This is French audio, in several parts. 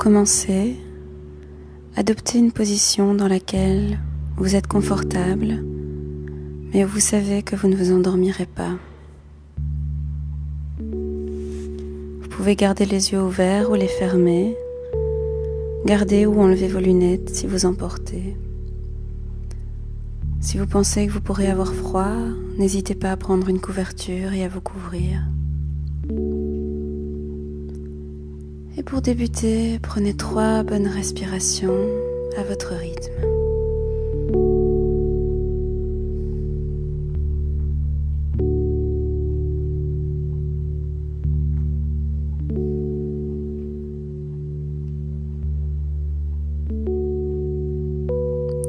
commencer, adoptez une position dans laquelle vous êtes confortable, mais vous savez que vous ne vous endormirez pas. Vous pouvez garder les yeux ouverts ou les fermer, garder ou enlever vos lunettes si vous en portez. Si vous pensez que vous pourrez avoir froid, n'hésitez pas à prendre une couverture et à vous couvrir. Et pour débuter, prenez 3 bonnes respirations à votre rythme.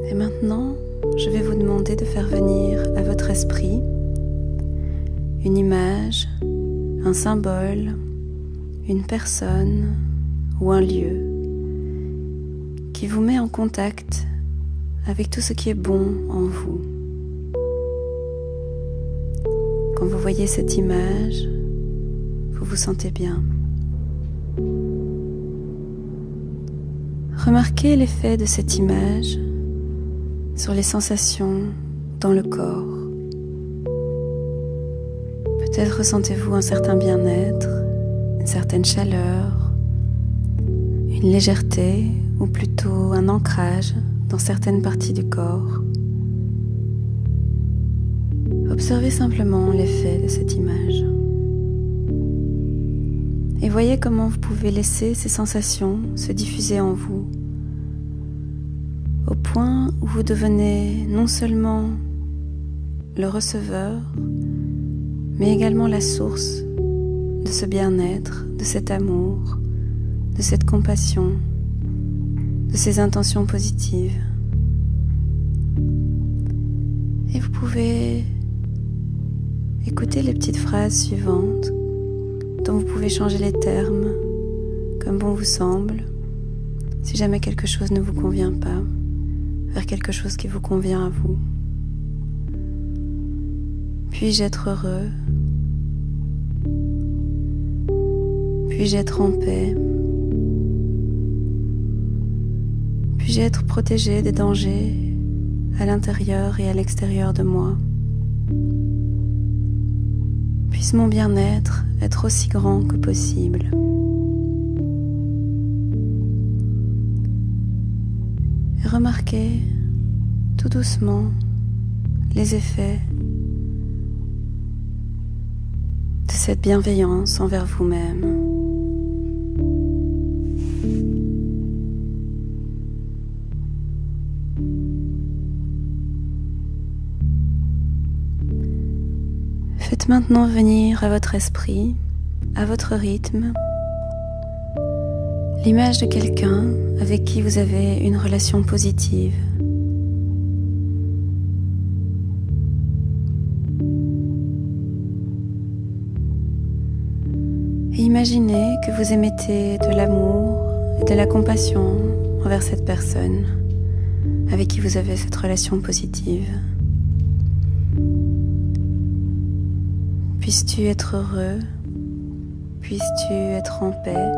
Et maintenant, je vais vous demander de faire venir à votre esprit une image, un symbole, une personne ou un lieu qui vous met en contact avec tout ce qui est bon en vous. Quand vous voyez cette image, vous vous sentez bien. Remarquez l'effet de cette image sur les sensations dans le corps. Peut-être ressentez-vous un certain bien-être, une certaine chaleur, une légèreté ou plutôt un ancrage dans certaines parties du corps. Observez simplement l'effet de cette image. Et voyez comment vous pouvez laisser ces sensations se diffuser en vous, au point où vous devenez non seulement le receveur, mais également la source de ce bien-être, de cet amour, de cette compassion, de ces intentions positives. Et vous pouvez écouter les petites phrases suivantes dont vous pouvez changer les termes comme bon vous semble, si jamais quelque chose ne vous convient pas, vers quelque chose qui vous convient à vous. Puis-je être heureux? Puis-je être en paix? Puis-je être protégé des dangers à l'intérieur et à l'extérieur de moi? Puisse mon bien-être être aussi grand que possible. Et remarquez tout doucement les effets de cette bienveillance envers vous-même. Faites maintenant venir à votre esprit, à votre rythme, l'image de quelqu'un avec qui vous avez une relation positive. Et imaginez que vous émettez de l'amour et de la compassion envers cette personne avec qui vous avez cette relation positive. Puisses-tu être heureux? Puisses-tu être en paix?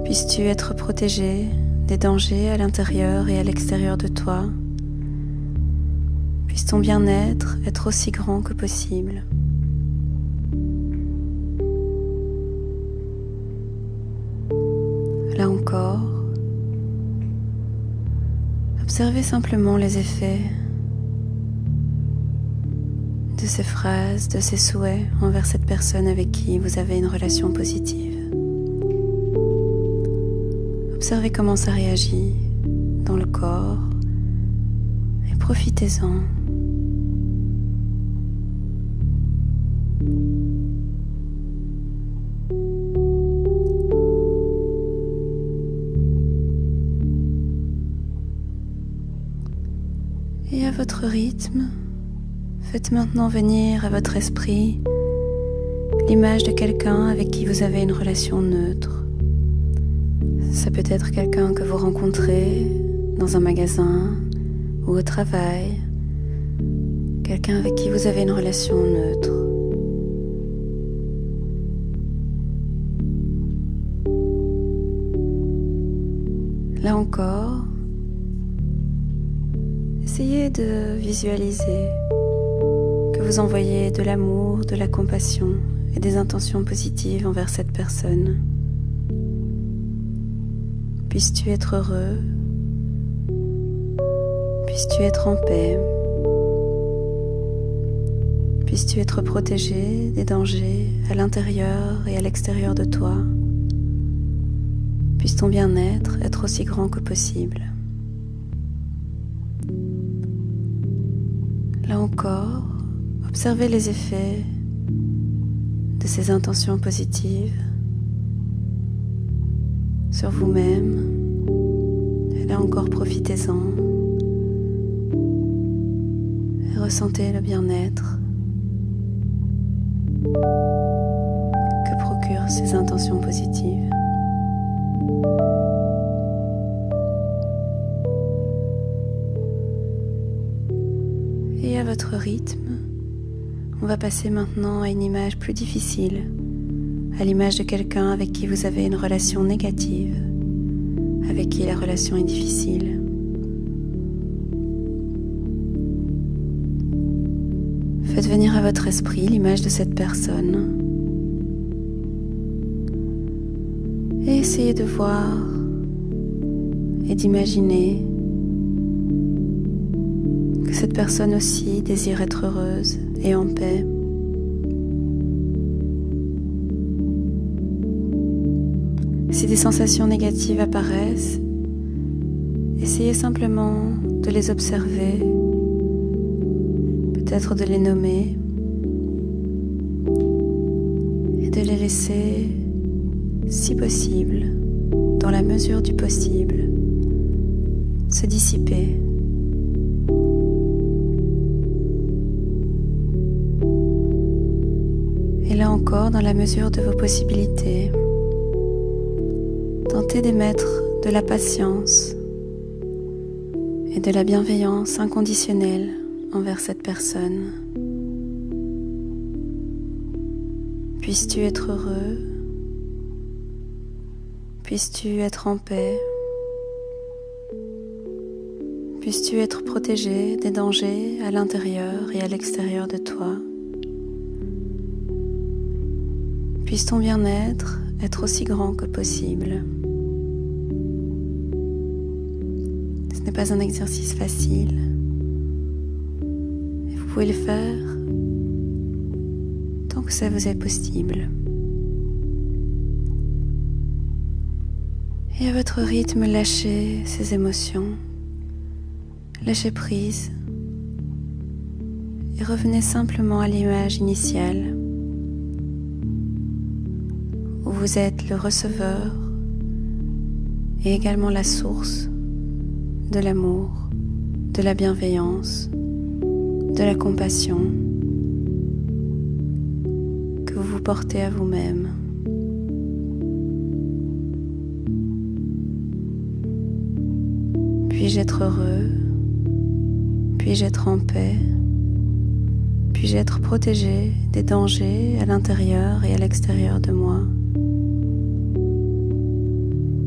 Puisses-tu être protégé des dangers à l'intérieur et à l'extérieur de toi? Puisse ton bien-être être aussi grand que possible. Là encore, observez simplement les effets de ces phrases, de ces souhaits envers cette personne avec qui vous avez une relation positive. Observez comment ça réagit dans le corps et profitez-en. Et à votre rythme, faites maintenant venir à votre esprit l'image de quelqu'un avec qui vous avez une relation neutre. Ça peut être quelqu'un que vous rencontrez dans un magasin ou au travail, quelqu'un avec qui vous avez une relation neutre. Là encore, essayez de visualiser que vous envoyez de l'amour, de la compassion et des intentions positives envers cette personne. Puisses-tu être heureux, puisses-tu être en paix, puisses-tu être protégé des dangers à l'intérieur et à l'extérieur de toi. Puisse ton bien-être être aussi grand que possible. Là encore, observez les effets de ces intentions positives sur vous-même. Et là encore, profitez-en et ressentez le bien-être que procurent ces intentions positives. Et à votre rythme, on va passer maintenant à une image plus difficile, à l'image de quelqu'un avec qui vous avez une relation négative, avec qui la relation est difficile. Faites venir à votre esprit l'image de cette personne et essayez de voir et d'imaginer que cette personne aussi désire être heureuse et en paix. Si des sensations négatives apparaissent, essayez simplement de les observer, peut-être de les nommer et de les laisser, si possible, dans la mesure du possible, se dissiper. Et là encore, dans la mesure de vos possibilités, tentez d'émettre de la patience et de la bienveillance inconditionnelle envers cette personne. Puisses-tu être heureux, puisses-tu être en paix, puisses-tu être protégé des dangers à l'intérieur et à l'extérieur de toi. Puisse ton bien-être être aussi grand que possible. Ce n'est pas un exercice facile. Et vous pouvez le faire tant que ça vous est possible. Et à votre rythme, lâchez ces émotions. Lâchez prise. Et revenez simplement à l'image initiale. Vous êtes le receveur et également la source de l'amour, de la bienveillance, de la compassion que vous vous portez à vous-même. Puis-je être heureux? Puis-je être en paix? Puis-je être protégé des dangers à l'intérieur et à l'extérieur de moi?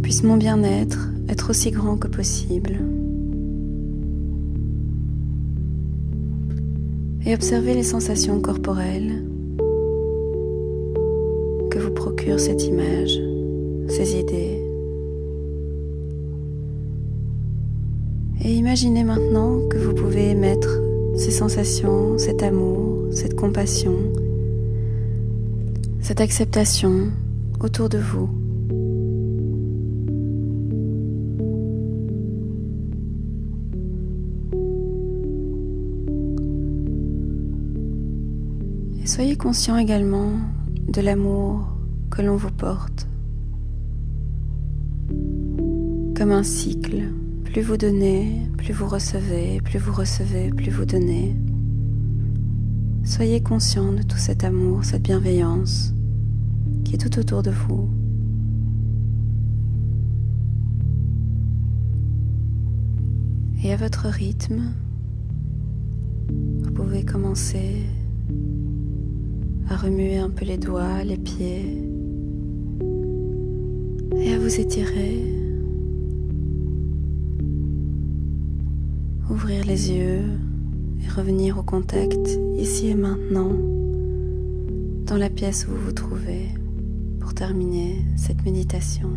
Puisse mon bien-être être aussi grand que possible. Et observez les sensations corporelles que vous procure cette image, ces idées. Et imaginez maintenant que vous pouvez émettre ces sensations, cet amour, cette compassion, cette acceptation autour de vous. Et soyez conscient également de l'amour que l'on vous porte, comme un cycle. Plus vous donnez, plus vous recevez, plus vous recevez, plus vous donnez. Soyez conscient de tout cet amour, cette bienveillance qui est tout autour de vous. Et à votre rythme, vous pouvez commencer à remuer un peu les doigts, les pieds et à vous étirer ouvrir les yeux et revenir au contact ici et maintenant dans la pièce où vous vous trouvez pour terminer cette méditation.